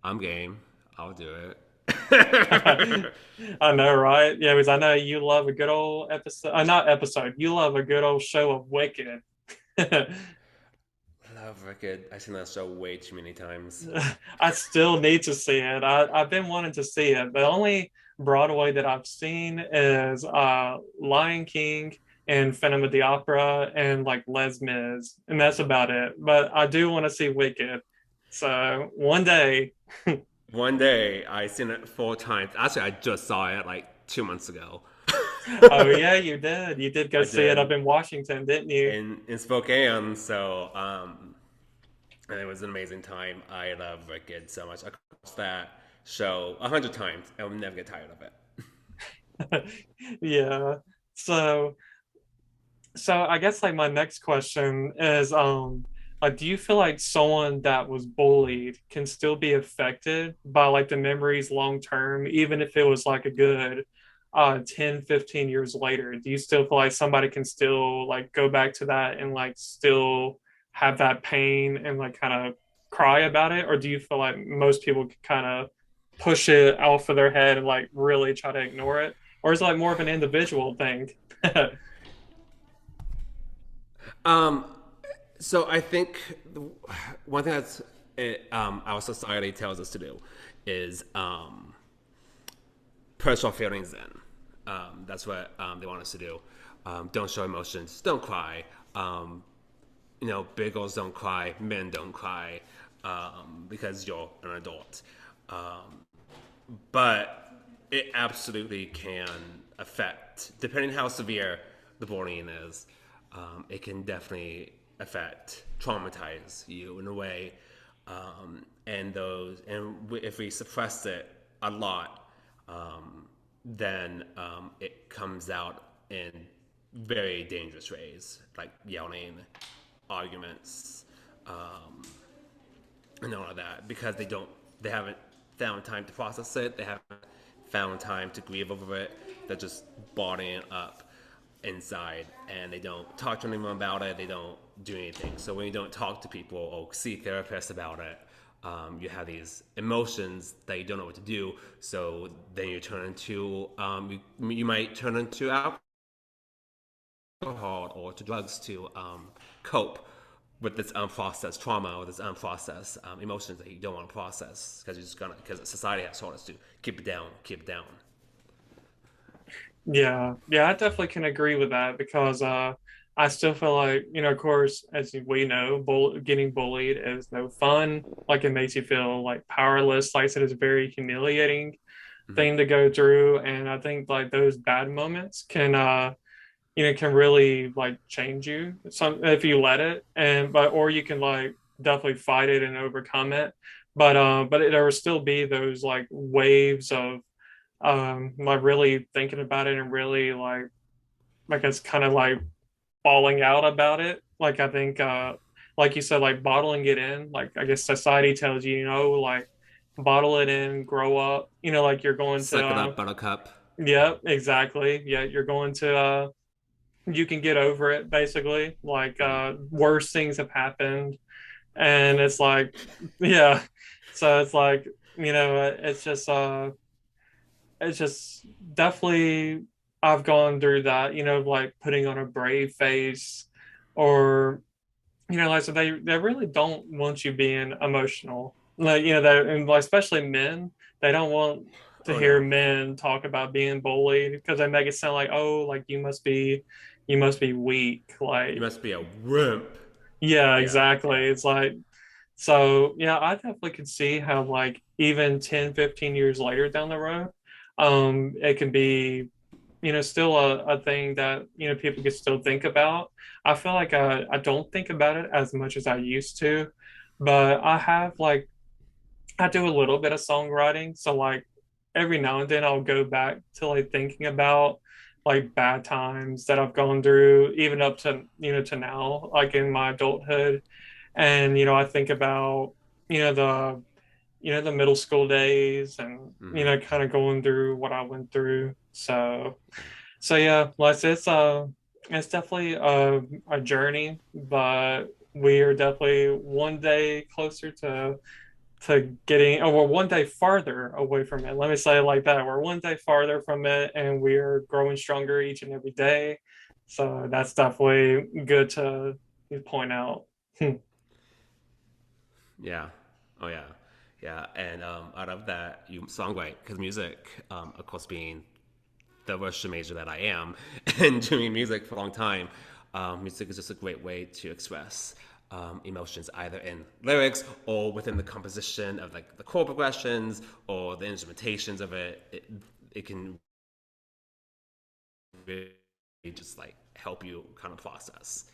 I'm game. I'll do it. I know, right? Yeah, because I know you love a good old episode, not episode, you love a good old show of Wicked. Love Wicked. I've seen that show way too many times. I still need to see it. I've been wanting to see it. The only Broadway that I've seen is Lion King and Phantom of the Opera and like Les Mis, and that's about it. But I do want to see Wicked. So one day. One day I seen it 4 times. Actually, I just saw it like 2 months ago. Oh yeah, you did. You did go I see it up did in Washington, didn't you? in Spokane. So and it was an amazing time. I love Wicked so much. I watched that show 100 times. I will never get tired of it. Yeah. So so I guess like my next question is like do you feel like someone that was bullied can still be affected by like the memories long term, even if it was like a good 10, 15 years later? Do you still feel like somebody can still like go back to that and like still have that pain and like kind of cry about it? Or do you feel like most people can kind of push it off of their head and like really try to ignore it? Or is it like more of an individual thing? Um, so I think one thing that's our society tells us to do is push our feelings in. That's what they want us to do. Don't show emotions. Don't cry. Um, big girls don't cry. Men don't cry because you're an adult. But it absolutely can affect, depending how severe the bullying is, it can definitely affect, traumatize you in a way. And if we suppress it a lot, then it comes out in very dangerous ways, like yelling, arguments, and all of that, because they haven't found time to process it. They haven't found time to grieve over it. They're just bottling it up inside, and they don't talk to anyone about it. They don't do anything. So when you don't talk to people or see therapists about it, you have these emotions that you don't know what to do. So then you turn into you might turn into alcohol or to drugs to cope with this unprocessed trauma or this unprocessed emotions that you don't want to process because you're just gonna because society has taught us to keep it down, keep it down. Yeah, yeah, I definitely can agree with that because I still feel like, of course, as we know, getting bullied is no fun. Like it makes you feel like powerless. Like I said, it's a very humiliating Mm-hmm. thing to go through. And I think like those bad moments can can really like change you some if you let it. And but or you can like definitely fight it and overcome it. But there will still be those like waves of like really thinking about it and really like it's kind of like falling out about it. Like I think like you said, like bottling it in, like I guess society tells you, like bottle it in, grow up, like you're going to Suck it up, buttercup. yeah, exactly. Yeah, you're going to you can get over it basically. Like Mm-hmm. worse things have happened. And it's like, yeah. So it's like, it's just definitely I've gone through that, like putting on a brave face or like so they really don't want you being emotional. Like, that and like especially men, they don't want to Oh hear no, men talk about being bullied because they make it sound like, oh, like you must be weak. you Like, must be a wimp. yeah, Yeah, yeah. exactly. It's like so yeah, I definitely could see how like even 10, 15 years later down the road, it can be, still a thing that, people can still think about. I feel like I don't think about it as much as I used to, but I have like I do a little bit of songwriting. So like every now and then I'll go back to like thinking about like bad times that I've gone through, even up to, to now, like in my adulthood. And, I think about, the the middle school days and Mm-hmm. kind of going through what I went through. So yeah, Les, it's definitely a journey, but we are definitely one day closer to getting, or we're one day farther away from it. Let me say it like that. We're one day farther from it, and we are growing stronger each and every day. So that's definitely good to point out. Yeah. Oh yeah. Yeah. And out of that, you songwrite because music, of course, being the Russian major that I am and doing music for a long time, music is just a great way to express emotions either in lyrics or within the composition of like the chord progressions or the instrumentations of it. It can really just like help you kind of process.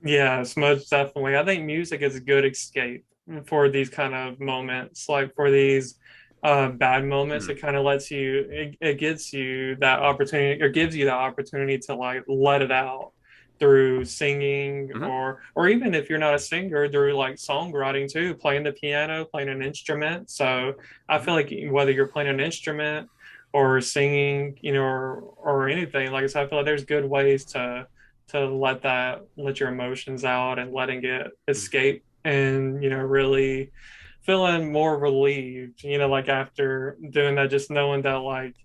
Yes, most definitely. I think music is a good escape for these kind of moments, like for these bad moments. Mm-hmm. It kind of lets you, it gives you that opportunity, or gives you that opportunity to like let it out through singing, Mm-hmm. or even if you're not a singer, through like songwriting too, playing the piano, playing an instrument. So I Mm-hmm. feel like whether you're playing an instrument or singing, or anything, like I said, I feel like there's good ways to let your emotions out and letting it escape, and really feeling more relieved, like after doing that, just knowing that like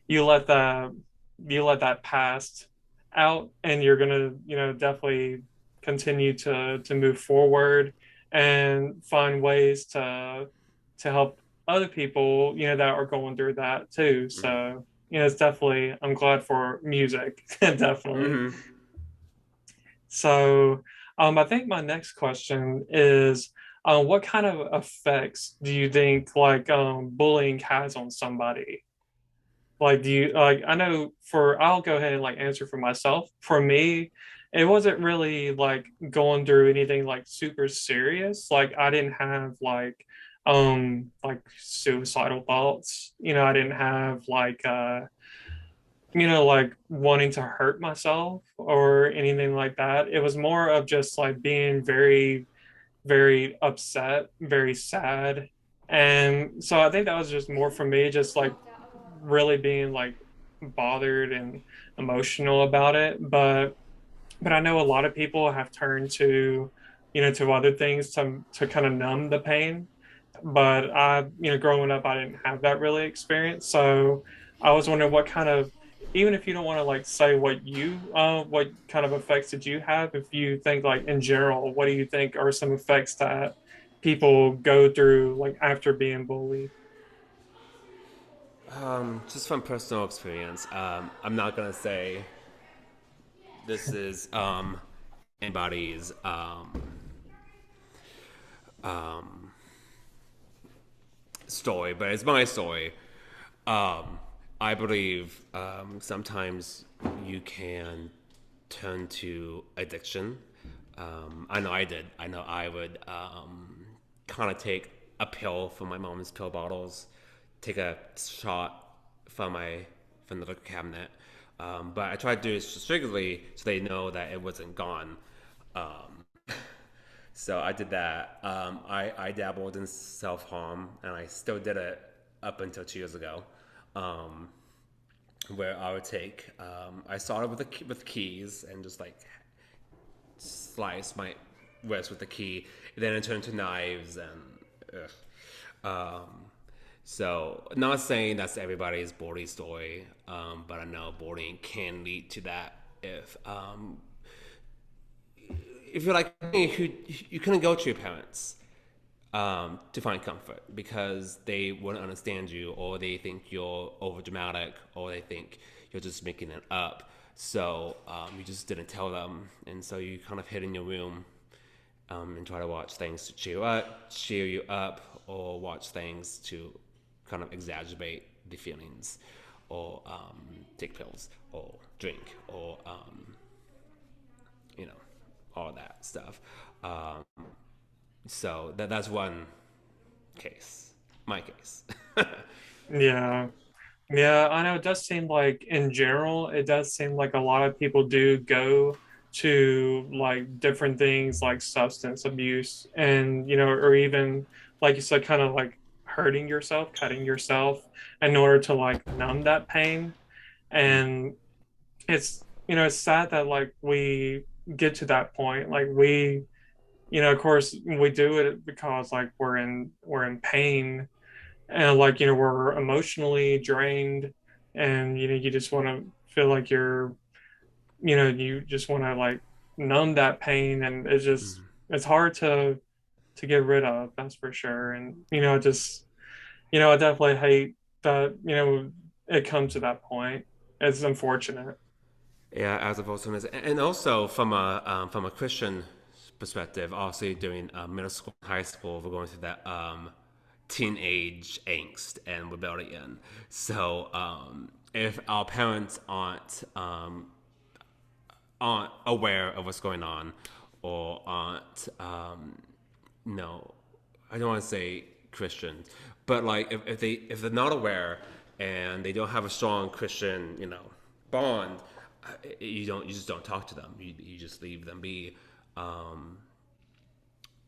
you let that you let that past out, and you're gonna definitely continue to move forward and find ways to help other people that are going through that too. Mm-hmm. So it's definitely, I'm glad for music. Definitely. Mm-hmm. So, I think my next question is, what kind of effects do you think like bullying has on somebody? Like, do you like? I know for I'll go ahead and like answer for myself. For me, it wasn't really like going through anything like super serious. Like, I didn't have like suicidal thoughts. I didn't have like wanting to hurt myself or anything like that. It was more of just like being very, very upset, very sad. And so I think that was just more for me, just like really being like bothered and emotional about it. But I know a lot of people have turned to other things to kind of numb the pain. But growing up, I didn't have that really experience. So I was wondering what kind of, even if you don't want to like say what kind of effects did you have? If you think like in general, what do you think are some effects that people go through like after being bullied? Just from personal experience, I'm not gonna say this is anybody's um, story, but it's my story. I believe sometimes you can turn to addiction. I know I did. I know I would kind of take a pill from my mom's pill bottles, take a shot from the liquor cabinet. But I tried to do it strictly so they know that it wasn't gone. Um, so I did that. I dabbled in self harm, and I still did it up until 2 years ago, um, where I would take. I started with keys and just like slice my wrist with the key. And then it turned to knives and. Ugh. So, not saying that's everybody's boarding story, but I know boarding can lead to that if you're like me, who you couldn't go to your parents to find comfort because they wouldn't understand you, or they think you're over dramatic, or they think you're just making it up. So you just didn't tell them, and so you kind of hid in your room and try to watch things to cheer you up, or watch things to kind of exacerbate the feelings, or take pills, or drink, or you know, all that stuff. Um, so that's one case, my case. Yeah. Yeah, I know it does seem like in general, it does seem like a lot of people do go to like different things like substance abuse, and or even like you said, kind of like hurting yourself, cutting yourself in order to like numb that pain. Mm-hmm. And it's sad that like we get to that point. Like of course, we do it because like we're in pain, and like we're emotionally drained, and you just want to feel like you just want to like numb that pain, and it's hard to get rid of, that's for sure. And just I definitely hate that it comes to that point. It's unfortunate. Yeah, as opposed to, and also from a Christian perspective, also during middle school, high school, we're going through that teenage angst and rebellion. So if our parents aren't aware of what's going on, or aren't no, I don't want to say Christians, but like if they're not aware and they don't have a strong Christian bond, you just don't talk to them. You just leave them be, um,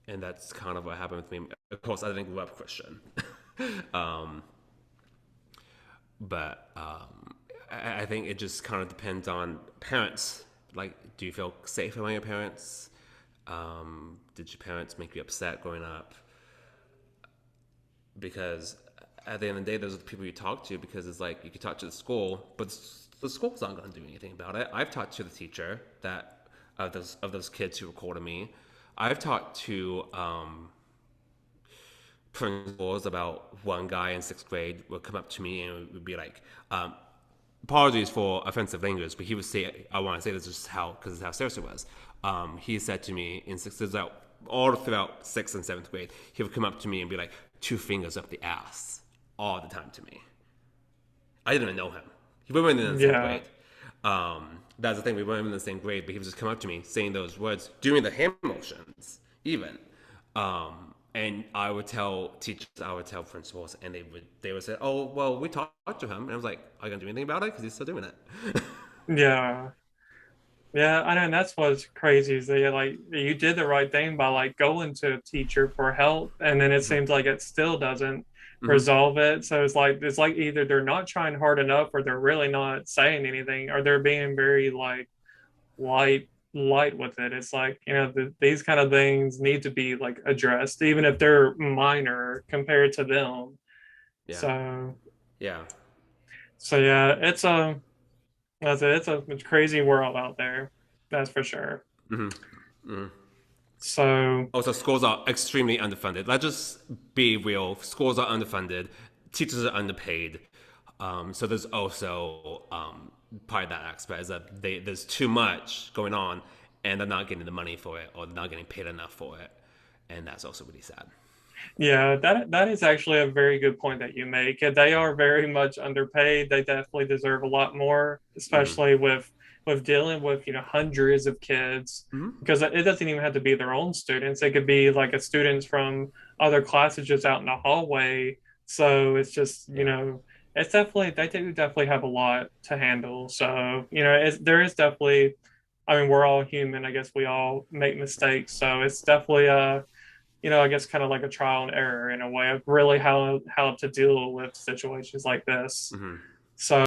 and that's kind of what happened with me. Of course, I didn't grow up Christian, um, but I think it just kind of depends on parents. Like, do you feel safe around your parents? Did your parents make you upset growing up? Because at the end of the day, those are the people you talk to. Because it's like you can talk to the school, but the school's not going to do anything about it. I've talked to the teacher that of those kids who recorded me. I've talked to principals about one guy in sixth grade would come up to me and would be like, apologies for offensive language, but he would say, I want to say this is how, because it's how serious it was. He said to me in sixth, out all throughout sixth and seventh grade, he would come up to me and be like, two fingers up the ass all the time to me. I didn't even know him. He wasn't in the same Yeah. grade. That's the thing. We weren't in the same grade, but he would just come up to me saying those words, doing the hand motions, even. And I would tell teachers, I would tell principals, and they would say, "Oh, well, we talked to him," and I was like, "Are you gonna do anything about it? Because he's still doing it." Yeah. Yeah, I know, and that's what's crazy is that like you did the right thing by like going to a teacher for help, and then it seems like it still doesn't Mm-hmm. resolve it. So it's like either they're not trying hard enough, or they're really not saying anything, or they're being very like light with it. It's like these kind of things need to be like addressed, even if they're minor compared to them. Yeah, So yeah. yeah, it's a crazy world out there, that's for sure. Mm-hmm. Mm-hmm. So Also, schools are extremely underfunded. Let's just be real. Schools are underfunded. Teachers are underpaid. So there's also part of that aspect is that there's too much going on, and they're not getting the money for it, or they're not getting paid enough for it, and that's also really sad. yeah, that is actually a very good point that you make. They are very much underpaid. They definitely deserve a lot more, Mm-hmm. especially with dealing with hundreds of kids, Mm-hmm. because it doesn't even have to be their own students. It could be like a students from other classes just out in the hallway. So it's just Yeah. it's definitely they do definitely have a lot to handle. So there is definitely. I mean, we're all human. I guess we all make mistakes. So it's definitely I guess kind of like a trial and error in a way of really how to deal with situations like this. Mm-hmm. So